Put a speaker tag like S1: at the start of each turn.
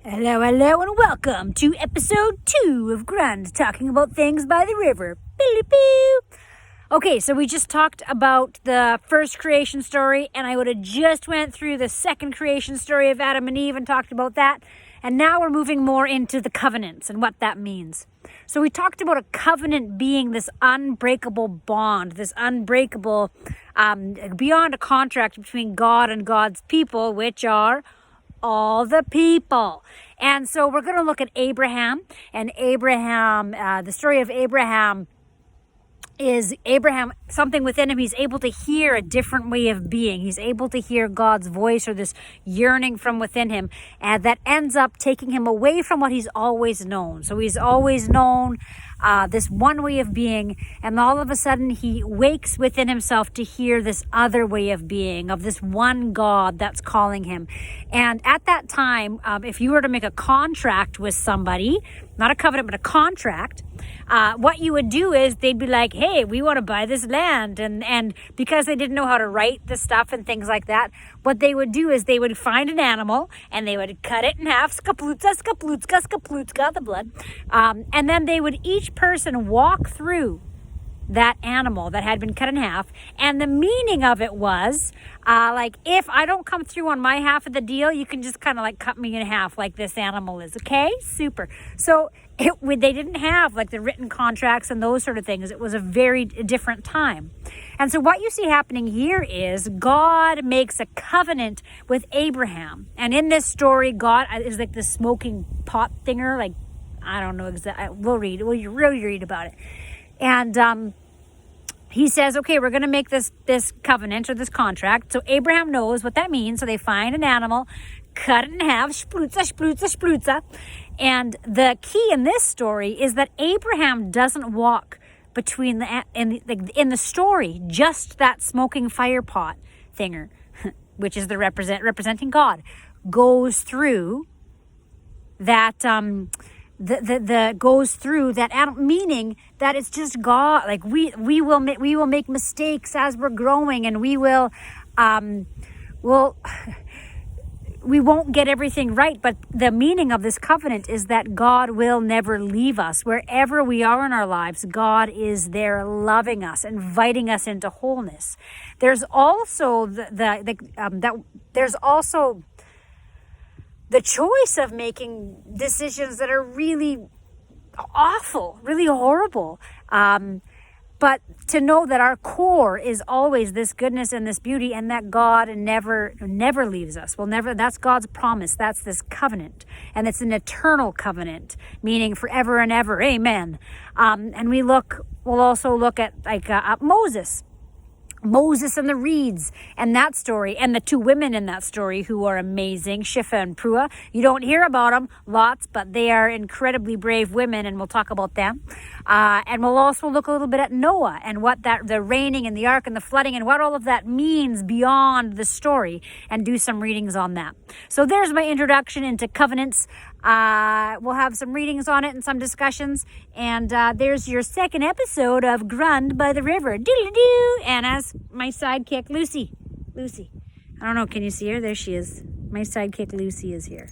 S1: Hello, hello, and welcome to episode 2 of Grand Talking About Things by the River. Pew-pew. Okay, so we just talked about the first creation story, and I would have just went through the second creation story of Adam and Eve and talked about that. And now we're moving more into the covenants and what that means. So we talked about a covenant being this unbreakable bond, this unbreakable, beyond a contract between God and God's people, which are all the people. And so we're going to look at Abraham, and the story of Abraham is something within him. He's able to hear a different way of being. He's able to hear God's voice, or this yearning from within him, and that ends up taking him away from what he's always known. So he's always known this one way of being, and all of a sudden he wakes within himself to hear this other way of being, of this one God that's calling him. And at that time, if you were to make a contract with somebody, not a covenant, but a contract, what you would do is they'd be like, hey, we want to buy this land. And because they didn't know how to write the stuff and things like that, what they would do is they would find an animal and they would cut it in half, skaplutska, skaplutska, skaplutska, the blood. And then they would each person walk through that animal that had been cut in half. And the meaning of it was, if I don't come through on my half of the deal, you can just kind of cut me in half like this animal is. Okay, super. So they didn't have the written contracts and those sort of things. It was a very different time. And so what you see happening here is God makes a covenant with Abraham. And in this story, God is like the smoking pot thinger. I don't know exactly. We'll really read about it. And he says, okay, we're going to make this covenant or this contract. So Abraham knows what that means. So they find an animal, cut it in half, splutza, splutza, splutza. And the key in this story is that Abraham doesn't walk between in the story, just that smoking fire pot thinger, which is the representing God, goes through that goes through that animal, meaning that it's just God. We will make mistakes as we're growing, and we won't get everything right. But the meaning of this covenant is that God will never leave us. Wherever we are in our lives, God is there loving us, inviting us into wholeness. There's also the choice of making decisions that are really awful, really horrible. But to know that our core is always this goodness and this beauty, and that God never leaves us. That's God's promise. That's this covenant. And it's an eternal covenant, meaning forever and ever. Amen. And we'll also look at Moses and the reeds and that story, and the two women in that story who are amazing, Shiphrah and Puah. You don't hear about them lots, but they are incredibly brave women, and we'll talk about them. And we'll also look a little bit at Noah and what the raining and the ark and the flooding and what all of that means beyond the story, and do some readings on that. So there's my introduction into covenants. We'll have some readings on it and some discussions. And there's your second episode of Grund by the River. Doodle-doo! And as my sidekick, Lucy. I don't know, can you see her? There she is. My sidekick, Lucy, is here.